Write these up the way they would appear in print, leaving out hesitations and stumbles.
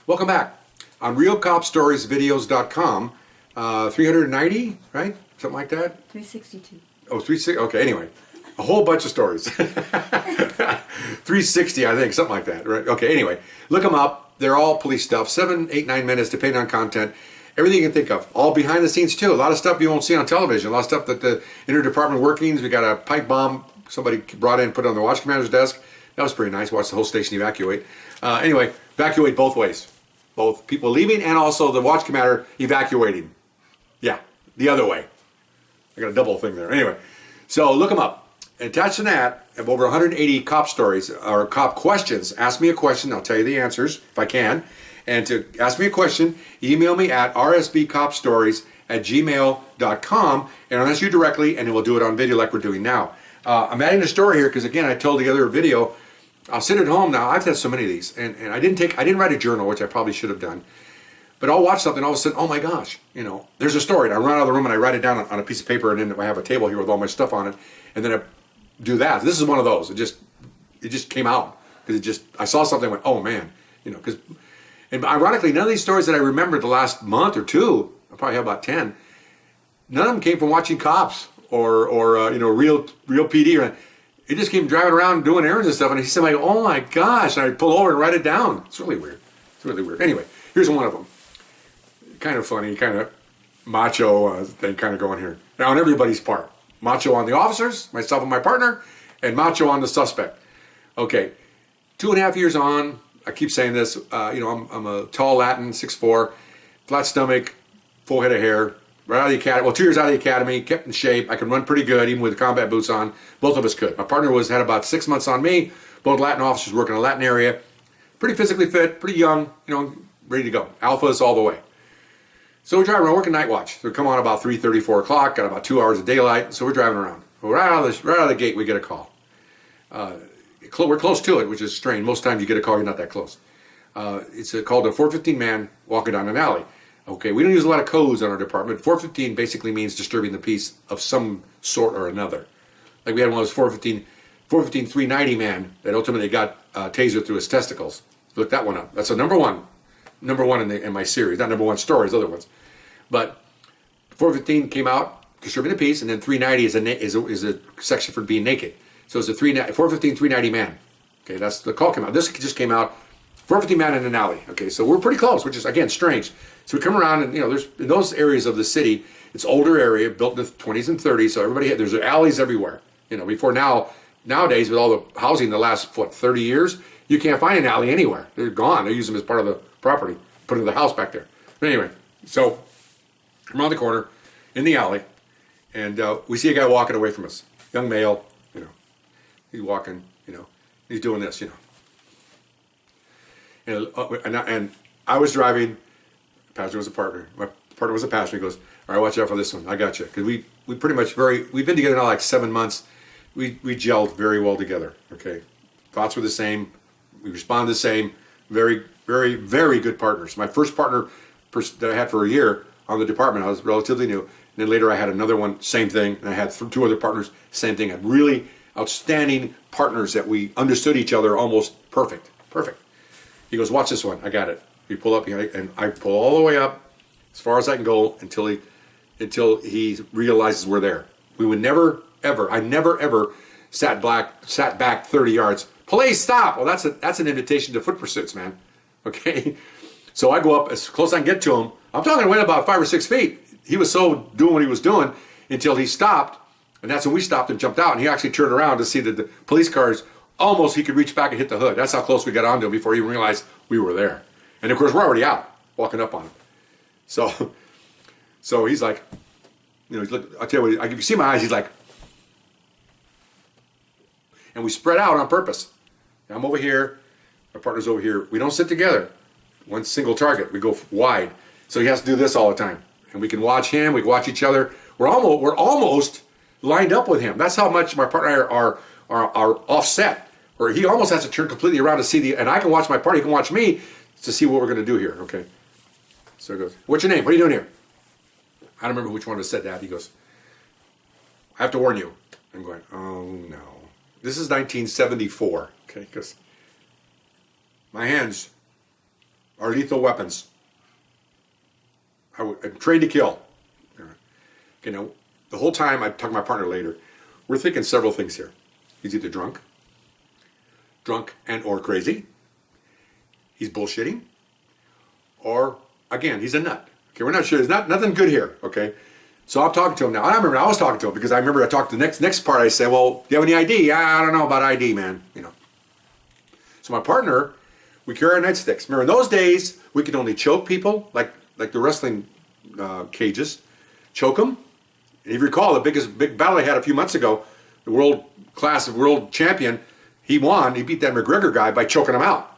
Welcome back. On RealCopStoriesVideos.com, 390, right? Something like that? 362. Oh, 360, okay, anyway. A whole bunch of stories. 360, I think, something like that, right? Okay, anyway. Look them up. They're all police stuff. 7, 8, 9 minutes, depending on content. Everything you can think of. All behind the scenes, too. A lot of stuff you won't see on television. A lot of stuff that the interdepartment workings. We got a pipe bomb somebody brought in, put it on the watch commander's desk. That was pretty nice. Watch the whole station evacuate. Anyway, evacuate both ways. Both people leaving and also the watch commander evacuating. Yeah, the other way. I got a double thing there. Anyway, so look them up. Attached to that, I have over 180 cop stories or cop questions. Ask me a question. I'll tell you the answers if I can. And to ask me a question, email me at rsbcopstories@gmail.com and I'll answer you directly and then we'll do it on video like we're doing now. I'm adding a story here because again, I told the other video, I'll sit at home now. I've had so many of these, and I didn't write a journal, which I probably should have done. But I'll watch something, all of a sudden, oh my gosh, there's a story. And I run out of the room and I write it down on a piece of paper, and then I have a table here with all my stuff on it, and then I do that. This is one of those. It just came out because I saw something and went, oh man, and ironically, none of these stories that I remembered the last month or two, I probably have about 10. None of them came from watching cops or real PD. It just came driving around doing errands and stuff, and he said, like, oh my gosh, and I pull over and write it down. It's really weird. It's really weird. Anyway, here's one of them. Kind of funny, kind of macho thing kind of going here. Now, on everybody's part. Macho on the officers, myself and my partner, and macho on the suspect. Okay, 2.5 years on, I keep saying this, I'm a tall Latin, 6'4", flat stomach, full head of hair, right out of the academy. Well, 2 years out of the academy, kept in shape. I could run pretty good, even with the combat boots on. Both of us could. My partner had about 6 months on me. Both Latin officers working in a Latin area. Pretty physically fit, pretty young, ready to go. Alphas all the way. So we're driving around, working night watch. So we come on about 3:30, 4 o'clock, got about 2 hours of daylight. So we're driving around. Well, right out of the gate, we get a call. We're close to it, which is strange. Most times you get a call, you're not that close. It's called a 415 man walking down an alley. Okay, we don't use a lot of codes on our department. 415 basically means disturbing the peace of some sort or another. Like we had one of those 415 390 man that ultimately got tasered through his testicles. Look that one up. That's a number one in my series. Not number one stories, other ones. But 415 came out disturbing the peace, and then 390 is a section for being naked. So it's a 415 390 man. Okay, that's the call came out. This just came out. 415 man in an alley. Okay, so we're pretty close, which is again strange. So we come around and there's in those areas of the city, it's older area built in the 20s and 30s. So there's alleys everywhere. Before nowadays with all the housing the last 30 years, you can't find an alley anywhere. They're gone. They use them as part of the property, put in the house back there. But anyway, so I'm around the corner in the alley, and we see a guy walking away from us, young male. He's walking. He's doing this. And I was driving. Pastor was a partner. My partner was a pastor. He goes, all right, watch out for this one. I got you. Because we pretty much we've been together now like 7 months. We gelled very well together. Okay. Thoughts were the same. We responded the same. Very, very, very good partners. My first partner that I had for a year on the department, I was relatively new. And then later I had another one, same thing. And I had 2 other partners, same thing. I had really outstanding partners that we understood each other almost perfect. Perfect. He goes, watch this one. I got it. We pull up, and I pull all the way up as far as I can go until he realizes we're there. We would never ever. I never ever sat back 30 yards. Police, stop! Well, that's an invitation to foot pursuits, man. Okay, so I go up as close as I can get to him. I'm talking. I went about 5 or 6 feet. He was so doing what he was doing until he stopped, and that's when we stopped and jumped out. And he actually turned around to see that the police cars almost he could reach back and hit the hood. That's how close we got onto him before he realized we were there. And of course, we're already out, walking up on him. So he's like, he's look. I'll tell you what. If you see my eyes, he's like, and we spread out on purpose. I'm over here, my partner's over here. We don't sit together. One single target. We go wide. So he has to do this all the time, and we can watch him. We can watch each other. We're almost lined up with him. That's how much my partner and I are offset. Or he almost has to turn completely around to see and I can watch my partner. He can watch me. To see what we're going to do here, okay? So he goes, what's your name? What are you doing here? I don't remember which one of us said that. He goes, I have to warn you. I'm going, oh no. This is 1974, okay? Because my hands are lethal weapons. I'm trained to kill. You know, the whole time, I talk to my partner later, we're thinking several things here. He's either drunk and or crazy. He's bullshitting. Or, again, he's a nut. Okay, we're not sure. There's nothing good here, okay? So I'm talking to him now. I remember I was talking to him because I remember I talked to the next part. I said, well, do you have any ID? I don't know about ID, man. You know. So my partner, we carry our nightsticks. Remember, in those days, we could only choke people, like the wrestling cages, choke them. And if you recall, the big battle I had a few months ago, the world champion, he won. He beat that McGregor guy by choking him out.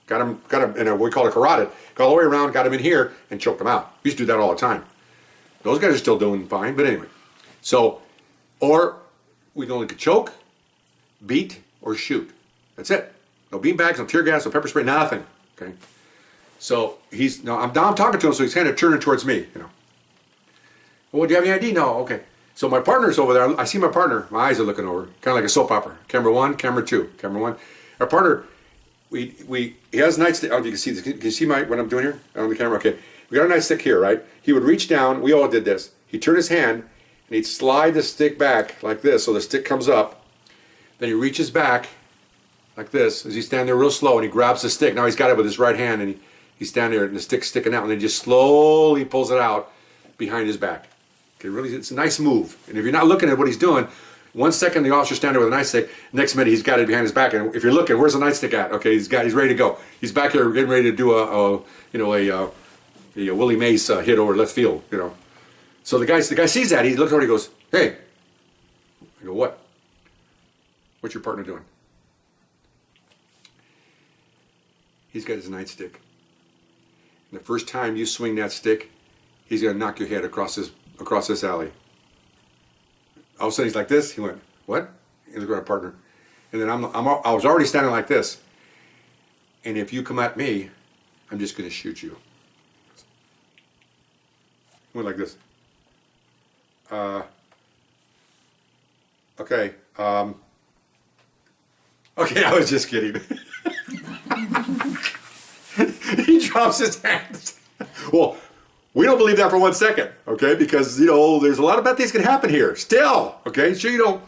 Got him in what we call a carotid. Got all the way around, got him in here, and choked him out. We used to do that all the time. Those guys are still doing fine, but anyway. So, or we can only choke, beat, or shoot. That's it. No beanbags, no tear gas, no pepper spray, nothing. Okay. So I'm talking to him, so he's kind of turning towards me. You know. Well, do you have any ID? No. Okay. So my partner's over there. I see my partner. My eyes are looking over, kind of like a soap opera. Camera 1, camera 2, camera 1. Our partner. He has a nightstick. Oh, you can see this. Can you see what I'm doing here on the camera? Okay, we got a nightstick here, right? He would reach down. We all did this. He'd turn his hand and he'd slide the stick back like this, so the stick comes up. Then he reaches back like this as he's standing there real slow, and he grabs the stick. Now he's got it with his right hand, and he's standing there, and the stick's sticking out, and then he just slowly pulls it out behind his back. Okay, really, it's a nice move. And if you're not looking at what he's doing. 1 second the officer's standing there with a nightstick. Next minute he's got it behind his back, and if you're looking, where's the nightstick at? Okay, he's ready to go. He's back here getting ready to do a Willie Mays hit over left field. You know, so the guy sees that. He looks over. He goes, "Hey," I go, "What? What's your partner doing?" He's got his nightstick. And the first time you swing that stick, he's gonna knock your head across this alley. All of a sudden he's like this. He went, "What?" He looked at my partner, and then I was already standing like this. And if you come at me, I'm just going to shoot you. He went like this. Okay. Okay, I was just kidding. He drops his hands. Well. We don't believe that for 1 second, okay? Because, there's a lot of bad things can happen here. Still, okay? Sure,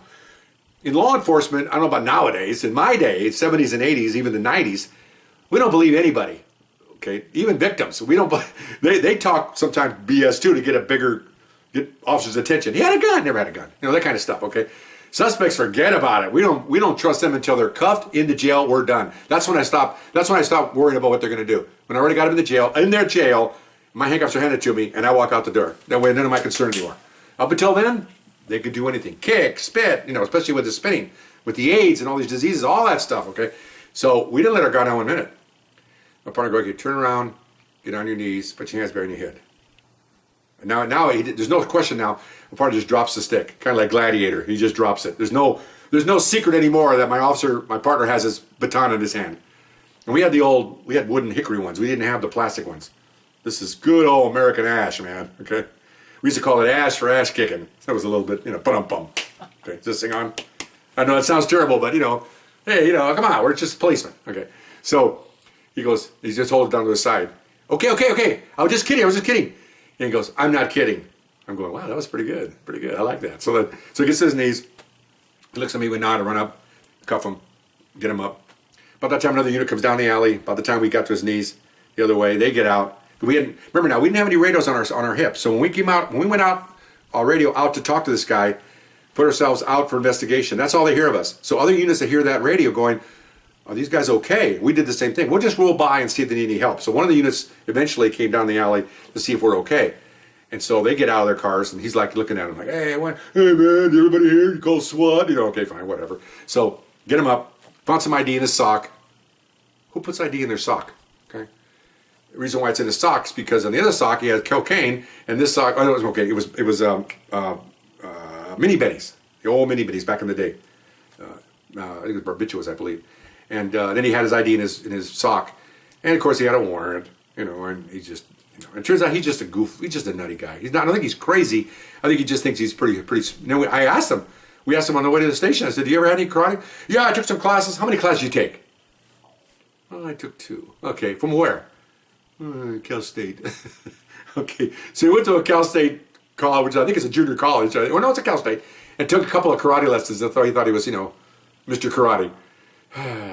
in law enforcement, I don't know about nowadays, in my day, 70s and 80s, even the 90s, we don't believe anybody, okay? Even victims. We don't. They talk sometimes BS too to get officers' attention. He had a gun, never had a gun. That kind of stuff, okay? Suspects, forget about it. We don't trust them until they're cuffed, into jail, we're done. That's when I stop worrying about what they're going to do. When I already got them in their jail, my handcuffs are handed to me, and I walk out the door. That way, none of my concern anymore. Up until then, they could do anything. Kick, spit, especially with the spinning, with the AIDS and all these diseases, all that stuff, okay? So we didn't let our guard down 1 minute. My partner goes, okay, turn around, get on your knees, put your hands behind your head. And now there's no question now. My partner just drops the stick, kind of like Gladiator. He just drops it. There's no secret anymore that my partner has his baton in his hand. And we had wooden hickory ones. We didn't have the plastic ones. This is good old American ash, man, okay? We used to call it ash for ash kicking. That was a little bit, bum. Okay, just sing on. I know it sounds terrible, but, hey, come on, we're just policemen. Okay, so he just holds it down to the side. Okay, I was just kidding. And he goes, "I'm not kidding." I'm going, wow, that was pretty good. I like that. So he gets to his knees. He looks at me, we nod, run up, cuff him, get him up. About that time, another unit comes down the alley. About the time we got to his knees the other way, they get out. Remember now, we didn't have any radios on our hips. So when we went out, our radio out to talk to this guy, put ourselves out for investigation. That's all they hear of us. So other units that hear that radio going, "Are these guys okay?" We did the same thing. We'll just roll by and see if they need any help. So one of the units eventually came down the alley to see if we're okay. And so they get out of their cars, and he's like looking at them like, "Hey man, everybody here? You call SWAT?" Okay, fine, whatever. So get him up, found some ID in his sock. Who puts ID in their sock? Okay. The reason why it's in his sock is because on the other sock he had cocaine, and this sock, it was okay. It was mini bennies, the old mini bennies back in the day. I think it was barbiturates, I believe. And then he had his ID in his sock, and of course he had a warrant, and he just, it turns out he's just a goof. He's just a nutty guy. He's not. I don't think he's crazy. I think he just thinks he's pretty. I asked him. We asked him on the way to the station. I said, "Do you ever have any karate?" "Yeah, I took some classes." "How many classes did you take?" "Oh, I took 2. "Okay, from where?" Cal State. Okay, so he went to a Cal State college, which I think is a junior college. Well, no, it's a Cal State, and took a couple of karate lessons. I thought he thought he was, Mr. Karate.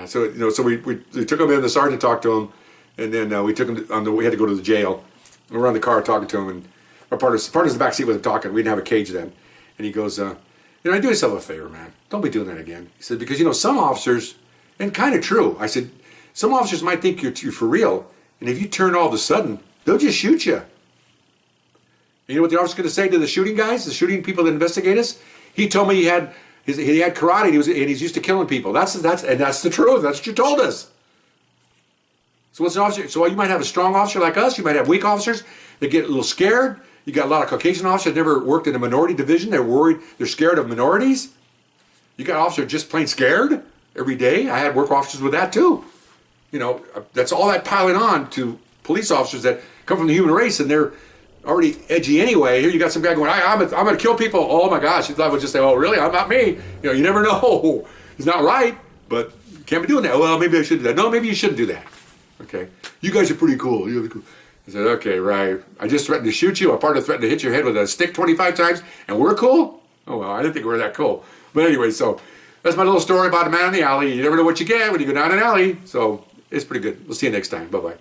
So we took him in. The sergeant talked to him, and then we took him we had to go to the jail. We were on the car talking to him, and our partner's in the back seat with him talking. We didn't have a cage then, and he goes, I do yourself a favor, man. Don't be doing that again. He said, because some officers, and kind of true. I said, some officers might think you're for real, and if you turn all of a sudden, they'll just shoot you. And you know what the officer's going to say to the shooting guys, the shooting people that investigate us? He told me he had karate, and he's used to killing people. That's the truth. That's what you told us. So what's an officer? So you might have a strong officer like us. You might have weak officers that get a little scared. You got a lot of Caucasian officers that never worked in a minority division. They're worried. They're scared of minorities. You got officers just plain scared every day. I had work officers with that too. That's all that piling on to police officers that come from the human race, and they're already edgy anyway. Here you got some guy going, I'm going to kill people. Oh my gosh. You thought I would just say, oh really? I'm not me. You never know. He's not right, but you can't be doing that. Well, maybe I should do that. No, maybe you shouldn't do that. Okay. You guys are pretty cool. You're cool. I said, okay, right. I just threatened to shoot you. A partner threatened to hit your head with a stick 25 times, and we're cool? Oh, well, I didn't think we were that cool. But anyway, so that's my little story about a man in the alley. You never know what you get when you go down an alley. So it's pretty good. We'll see you next time. Bye-bye.